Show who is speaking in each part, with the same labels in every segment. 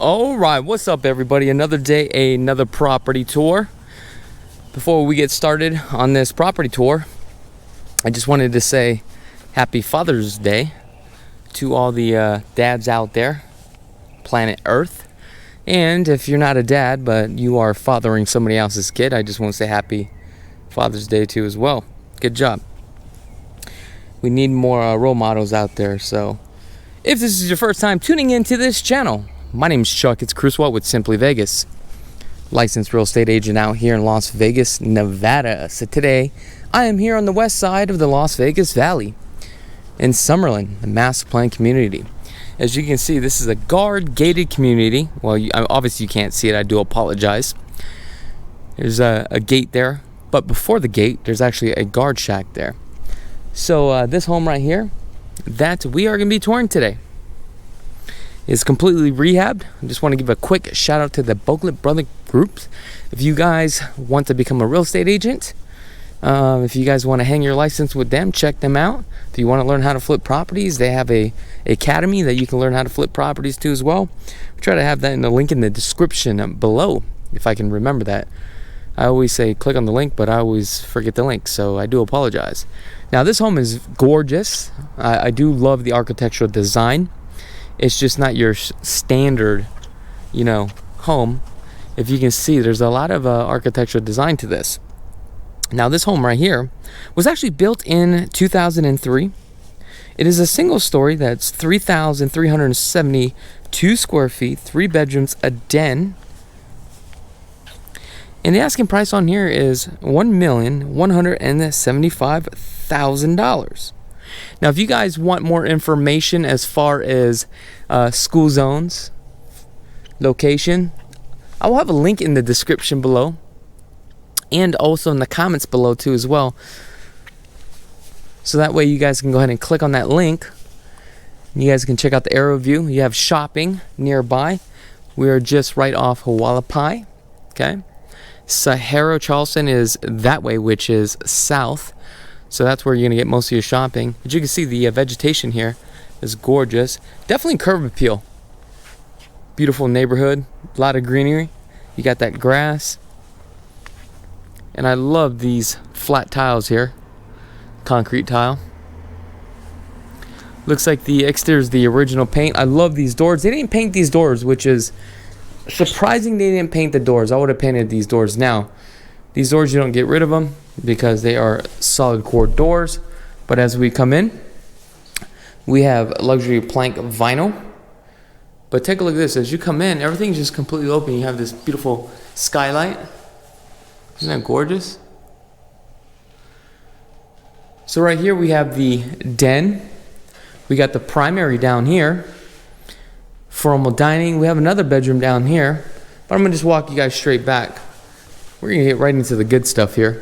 Speaker 1: All right, what's up everybody? Another day, another property tour. Before we get started on this property tour, I just wanted to say happy Father's Day to all the dads out there, planet Earth. And if you're not a dad, but you are fathering somebody else's kid, I just want to say happy Father's Day too as well. Good job. We need more role models out there. So if this is your first time tuning into this channel, my name is Chakits Krulsawat with Simply Vegas, licensed real estate agent out here in Las Vegas, Nevada. So today I am here on the west side of the Las Vegas Valley in Summerlin, the master plan community. As you can see, this is a guard gated community. Well, obviously you can't see it. I do apologize. There's a gate there, but before the gate, there's actually a guard shack there. So this home right here that we are going to be touring today is completely rehabbed. I just want to give a quick shout out to the Bogle Brother Group. If you guys want to become a real estate agent, if you guys want to hang your license with them, check them out. If you want to learn how to flip properties, they have a academy that you can learn how to flip properties to as well. I'll try to have that in the link in the description below, if I can remember that. I always say click on the link, but I always forget the link, so I do apologize. Now this home is gorgeous. I do love the architectural design. It's just not your standard, home. If you can see, there's a lot of architectural design to this. Now this home right here was actually built in 2003. It is a single story that's 3,372 square feet, 3 bedrooms, a den. And the asking price on here is $1,175,000. Now, if you guys want more information as far as school zones, location, I will have a link in the description below and also in the comments below too as well. So that way you guys can go ahead and click on that link. You guys can check out the aerial view. You have shopping nearby. We are just right off Hualapai. Okay. Sahara Charleston is that way, which is south. So that's where you're going to get most of your shopping. But you can see the vegetation here is gorgeous. Definitely curb appeal. Beautiful neighborhood. A lot of greenery. You got that grass. And I love these flat tiles here. Concrete tile. Looks like the exterior is the original paint. I love these doors. They didn't paint these doors, which is surprising. They didn't paint the doors. I would have painted these doors. Now, these doors, you don't get rid of them because they are solid core doors. But as we come in, we have luxury plank vinyl. But take a look at this. As you come in, everything's just completely open. You have this beautiful skylight. Isn't that gorgeous? So right here we have the den. We got the primary down here. Formal dining. We have another bedroom down here. But I'm going to just walk you guys straight back. We're going to get right into the good stuff here.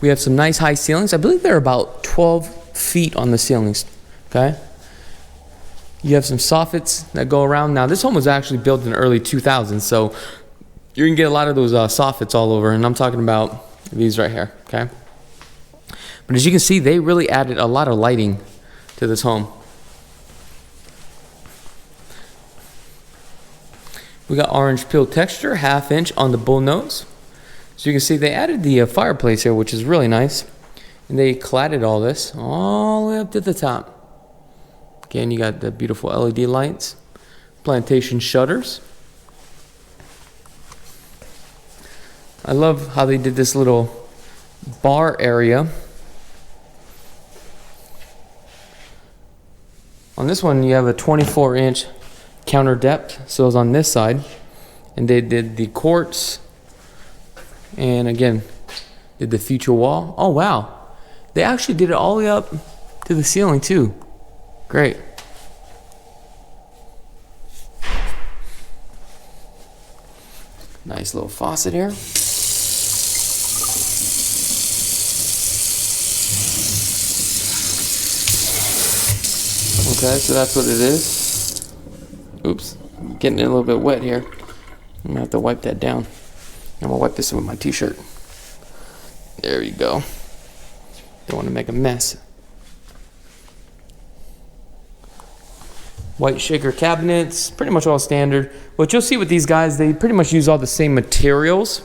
Speaker 1: We have some nice high ceilings. I believe they're about 12 feet on the ceilings. Okay. You have some soffits that go around. Now this home was actually built in the early 2000s, so you're going to get a lot of those soffits all over. And I'm talking about these right here. Okay. But as you can see, they really added a lot of lighting to this home. We got orange peel texture, 1/2 inch on the bull nose. So you can see they added the fireplace here, which is really nice. And they cladded all this all the way up to the top. Again, you got the beautiful LED lights, plantation shutters. I love how they did this little bar area. On this one, you have a 24-inch counter depth, so it's on this side, and they did the quartz, and again did the feature wall. Oh wow, they actually did it all the way up to the ceiling too. Great. Nice little faucet here. Okay, so that's what it is. Oops, getting it a little bit wet here. I'm gonna have to wipe that down. I'm gonna wipe this with my t-shirt. There you go. Don't want to make a mess. White shaker cabinets, pretty much all standard. What you'll see with these guys, they pretty much use all the same materials.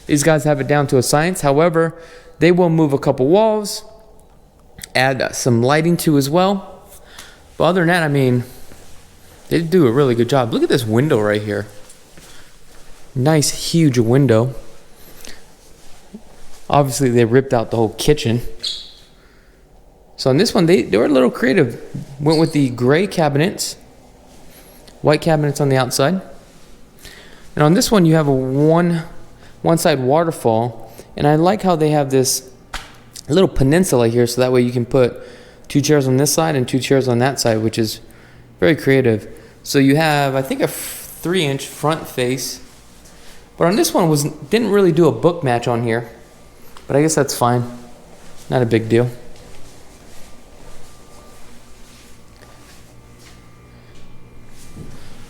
Speaker 1: These guys have it down to a science. However, they will move a couple walls, add some lighting to as well. But other than that, I mean, they do a really good job. Look at this window right here. Nice, huge window. Obviously, they ripped out the whole kitchen. So on this one, they were a little creative. Went with the gray cabinets, white cabinets on the outside. And on this one, you have a one side waterfall. And I like how they have this little peninsula here, so that way you can put 2 chairs on this side and 2 chairs on that side, which is very creative. So you have, I think, a 3-inch front face. But on this one, didn't really do a book match on here. But I guess that's fine. Not a big deal.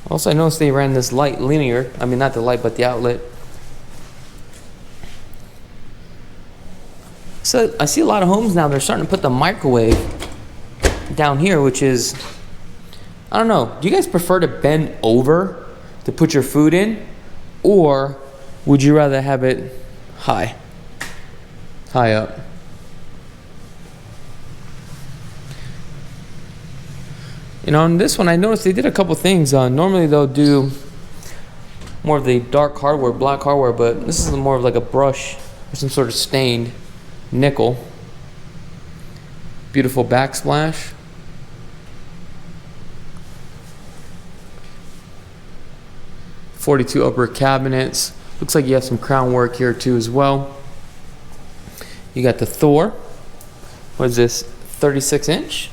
Speaker 1: Also, I noticed they ran this light linear. I mean, not the light, but the outlet. So I see a lot of homes now, they're starting to put the microwave down here, which is, I don't know. Do you guys prefer to bend over to put your food in? Or would you rather have it high up? And on this one, I noticed they did a couple things. Normally they'll do more of the dark hardware, black hardware, but this is more of like a brush or some sort of stained nickel. Beautiful backsplash. .42 upper cabinets. Looks like you have some crown work here too as well. You got the Thor. What is this? 36-inch.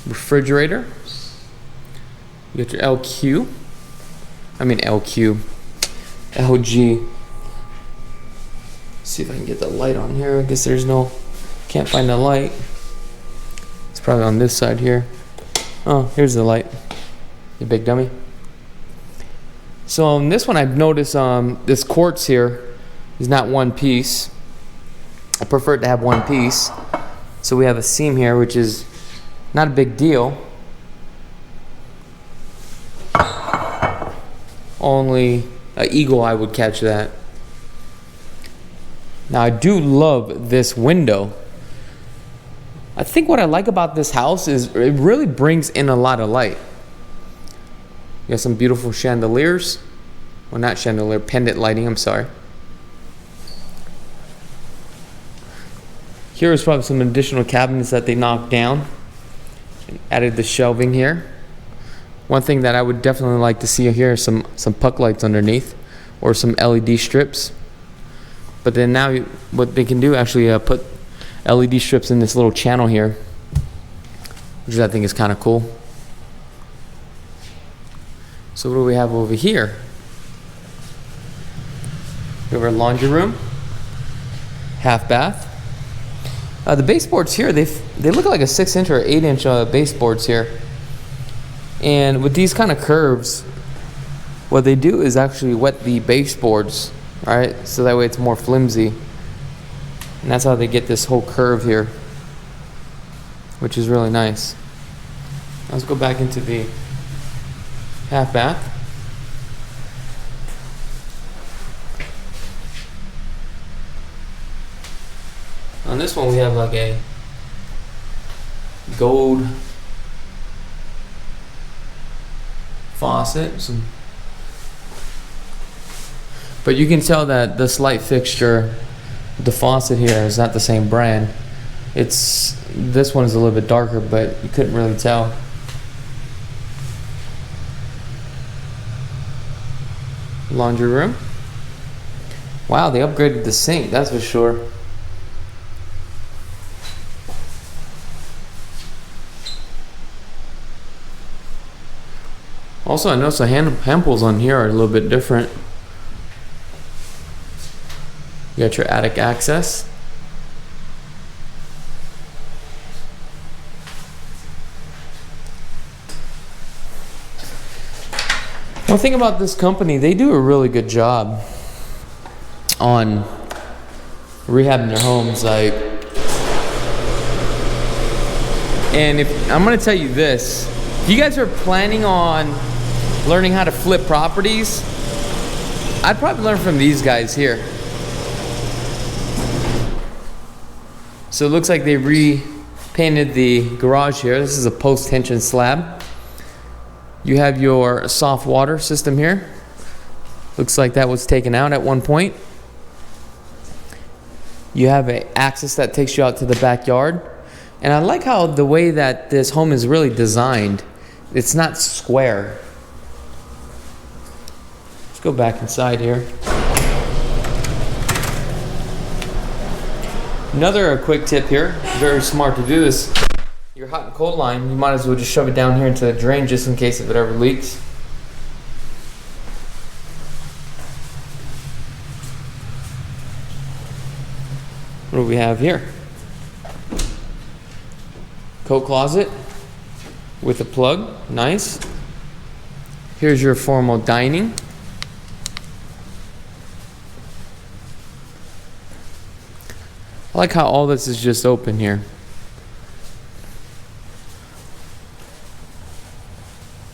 Speaker 1: Refrigerator. You got your LG. See if I can get the light on here. I guess can't find the light. It's probably on this side here. Oh, here's the light. You big dummy. So on this one, I've noticed this quartz here is not one piece. I prefer it to have one piece. So we have a seam here, which is not a big deal. Only an eagle eye would catch that. Now I do love this window. I think what I like about this house is it really brings in a lot of light. You got some beautiful chandeliers. Well, not chandelier, pendant lighting, I'm sorry. Here is probably some additional cabinets that they knocked down. And added the shelving here. One thing that I would definitely like to see here is some puck lights underneath, or some LED strips. But then now what they can do actually put LED strips in this little channel here, which I think is kind of cool. So what do we have over here? We have our laundry room, half bath. The baseboards here, they look like a 6-inch or 8-inch baseboards here. And with these kind of curves, what they do is actually wet the baseboards, right? So that way it's more flimsy. And that's how they get this whole curve here, which is really nice. Let's go back into the half bath. On this one we have like a gold faucet, but you can tell that this light fixture, the faucet here, is not the same brand. This one is a little bit darker, but you couldn't really tell. Laundry room. Wow, they upgraded the sink, that's for sure. Also, I noticed the handles on here are a little bit different. You got your attic access. One thing about this company, they do a really good job on rehabbing their homes. Like, And if I'm gonna tell you this, if you guys are planning on learning how to flip properties, I'd probably learn from these guys here. So it looks like they repainted the garage here. This is a post-tension slab. You have your soft water system here. Looks like that was taken out at one point. You have an access that takes you out to the backyard. And I like how the way that this home is really designed. It's not square. Let's go back inside here. Another quick tip here, very smart to do this. Your hot and cold line, you might as well just shove it down here into the drain just in case if it ever leaks. What do we have here? Coat closet with a plug, nice. Here's your formal dining. I like how all this is just open here.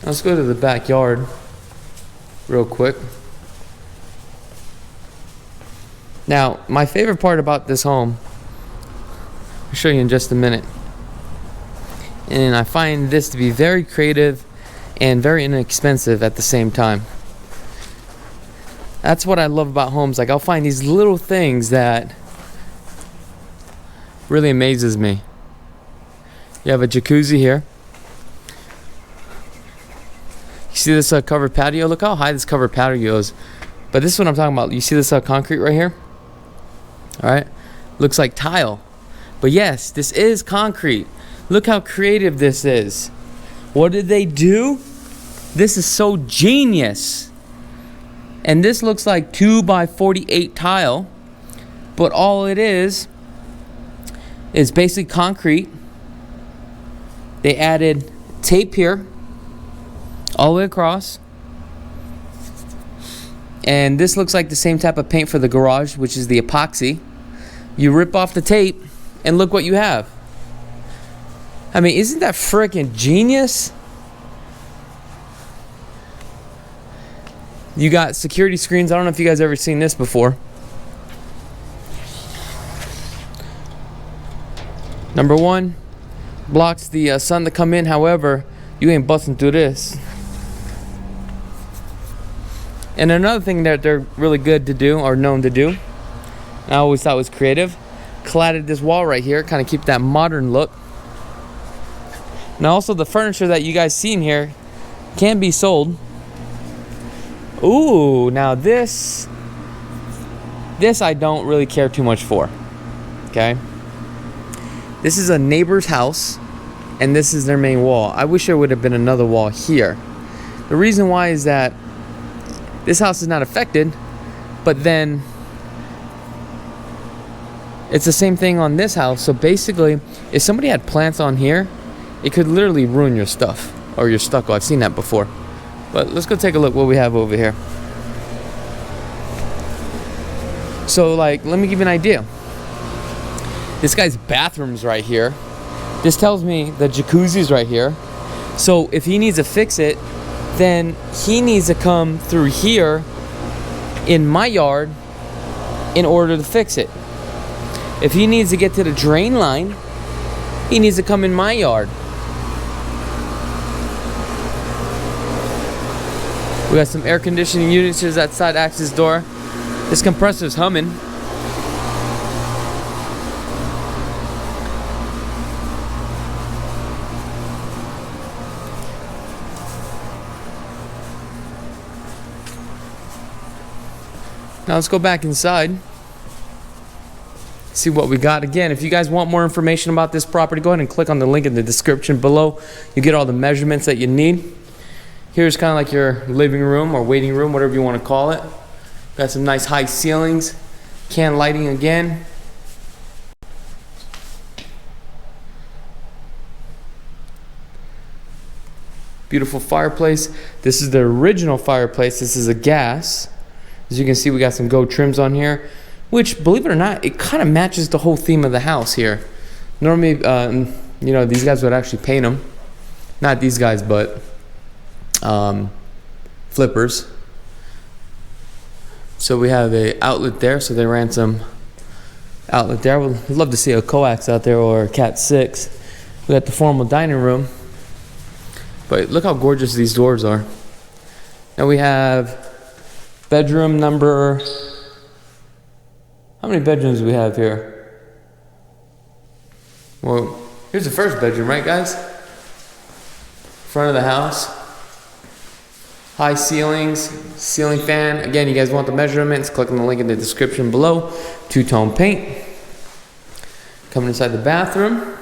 Speaker 1: Let's go to the backyard real quick. Now, my favorite part about this home, I'll show you in just a minute. And I find this to be very creative and very inexpensive at the same time. That's what I love about homes. Like, I'll find these little things that really amazes me. You have a jacuzzi here. You see this covered patio? Look how high this covered patio is. But this is what I'm talking about. You see this concrete right here? Alright? Looks like tile. But yes, this is concrete. Look how creative this is. What did they do? This is so genius. And this looks like 2x48 tile. But all it is basically concrete. They added tape here all the way across, and this looks like the same type of paint for the garage, which is the epoxy. You rip off the tape and look what you have. I mean, isn't that freaking genius? You got security screens. I don't know if you guys ever seen this before. Number one, blocks the sun to come in. However, you ain't busting through this. And another thing that they're really good to do, or known to do, I always thought was creative, cladded this wall right here, kind of keep that modern look. Now also the furniture that you guys see in here can be sold. Ooh, now this I don't really care too much for. Okay. This is a neighbor's house, and this is their main wall. I wish there would have been another wall here. The reason why is that this house is not affected, but then it's the same thing on this house. So basically, if somebody had plants on here, it could literally ruin your stuff or your stucco. I've seen that before. But let's go take a look what we have over here. So like, let me give you an idea. This guy's bathroom's right here. This tells me the jacuzzi's right here. So if he needs to fix it, then he needs to come through here in my yard in order to fix it. If he needs to get to the drain line, he needs to come in my yard. We got some air conditioning units. Here's that side access door. This compressor's humming. Now let's go back inside, see what we got. Again, if you guys want more information about this property, go ahead and click on the link in the description below. You get all the measurements that you need. Here's kind of like your living room or waiting room, whatever you want to call it. Got some nice high ceilings, can lighting again. Beautiful fireplace. This is the original fireplace. This is a gas. As you can see, we got some gold trims on here, which, believe it or not, it kind of matches the whole theme of the house here. Normally, you know, these guys would actually paint them. Not these guys, but flippers. So we have a outlet there, so they ran some outlet there. We'd love to see a coax out there or a Cat 6. We got the formal dining room. But look how gorgeous these doors are. Now we have bedroom number... How many bedrooms do we have here? Well, here's the first bedroom, right guys? Front of the house. High ceilings, ceiling fan. Again, you guys want the measurements, click on the link in the description below. Two-tone paint. Coming inside the bathroom.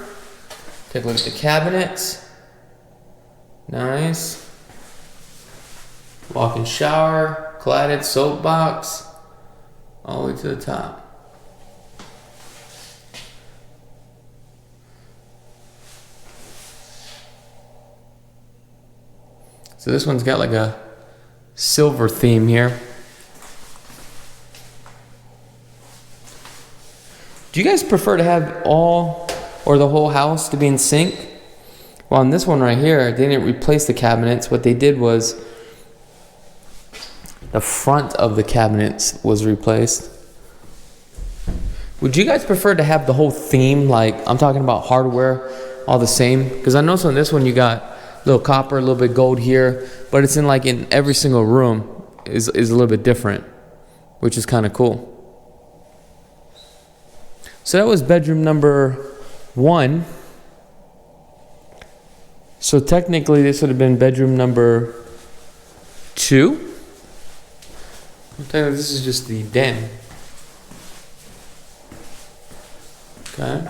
Speaker 1: Take a look at the cabinets. Nice. Walk-in shower, cladded soap box, all the way to the top. So this one's got like a silver theme here. Do you guys prefer to have all or the whole house to be in sync? Well, on this one right here, they didn't replace the cabinets. What they did was the front of the cabinets was replaced. Would you guys prefer to have the whole theme, like I'm talking about hardware, all the same? Because I noticed on this one you got a little copper, a little bit gold here, but it's in like in every single room is a little bit different, which is kind of cool. So that was bedroom number 1. So technically this would have been bedroom number 2. This is just the den. Okay.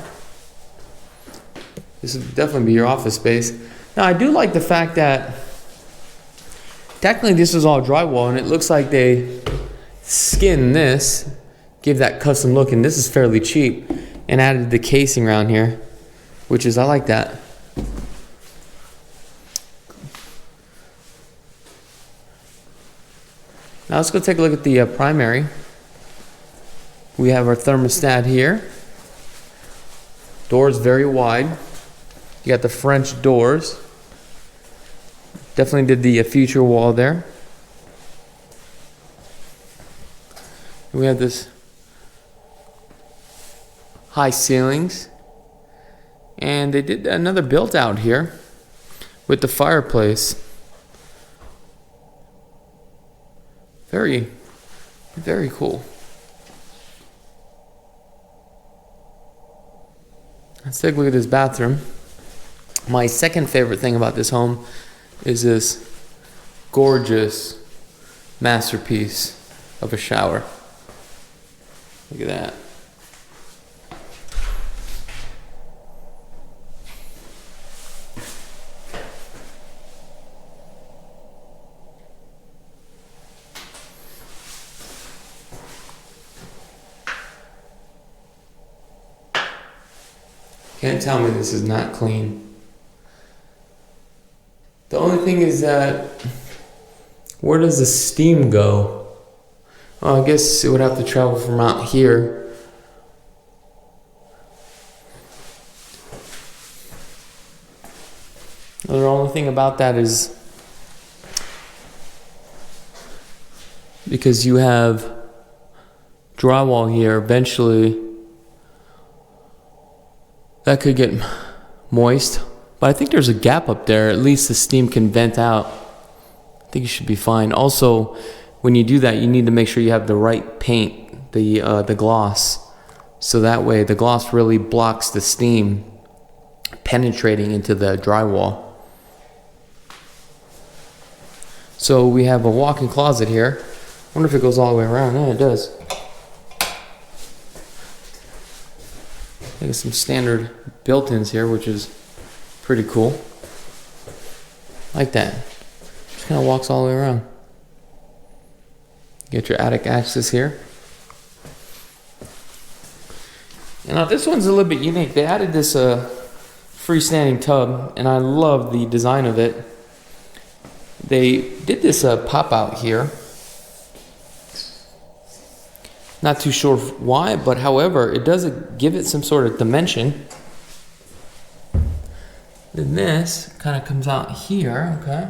Speaker 1: This would definitely be your office space. Now I do like the fact that technically this is all drywall and it looks like they skinned this, gave that custom look, and this is fairly cheap, and added the casing around here, which is, I like that. Now let's go take a look at the primary. We have our thermostat here. Doors very wide. You got the French doors. Definitely did the feature wall there. We have this high ceilings. And they did another built out here with the fireplace. Very, very cool. Let's take a look at this bathroom. My second favorite thing about this home is this gorgeous masterpiece of a shower. Look at that. Can't tell me this is not clean. The only thing is that, where does the steam go? Well, I guess it would have to travel from out here. The only thing about that is because you have drywall here, eventually that could get moist, but I think there's a gap up there. At least the steam can vent out. I think you should be fine. Also, when you do that, you need to make sure you have the right paint, the gloss, so that way the gloss really blocks the steam penetrating into the drywall. So we have a walk-in closet here. I wonder if it goes all the way around. Yeah, it does. There's some standard built-ins here, which is pretty cool. Like that. Just kind of walks all the way around. Get your attic access here. And now this one's a little bit unique. They added this freestanding tub, and I love the design of it. They did this pop-out here. Not too sure why, but however, it does give it some sort of dimension. Then this kind of comes out here, okay?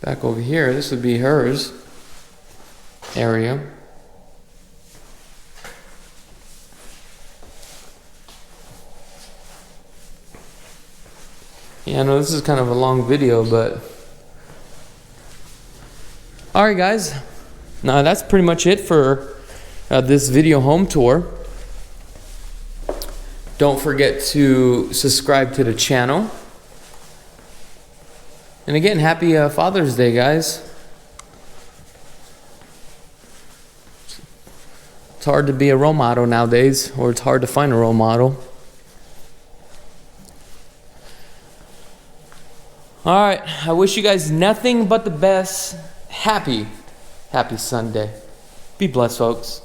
Speaker 1: Back over here, this would be hers area. Yeah, I know this is kind of a long video, but alright guys, now that's pretty much it for this video home tour. Don't forget to subscribe to the channel. And again, happy Father's Day, guys. It's hard to be a role model nowadays, or it's hard to find a role model. Alright, I wish you guys nothing but the best. Happy Sunday. Be blessed, folks.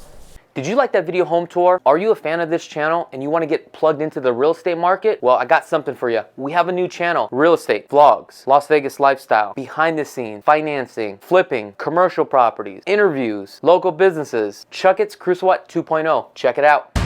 Speaker 1: Did you like that video home tour? Are you a fan of this channel and you want to get plugged into the real estate market? Well, I got something for you. We have a new channel, real estate, vlogs, Las Vegas lifestyle, behind the scenes, financing, flipping, commercial properties, interviews, local businesses, Chakits Krulsawat 2.0. Check it out.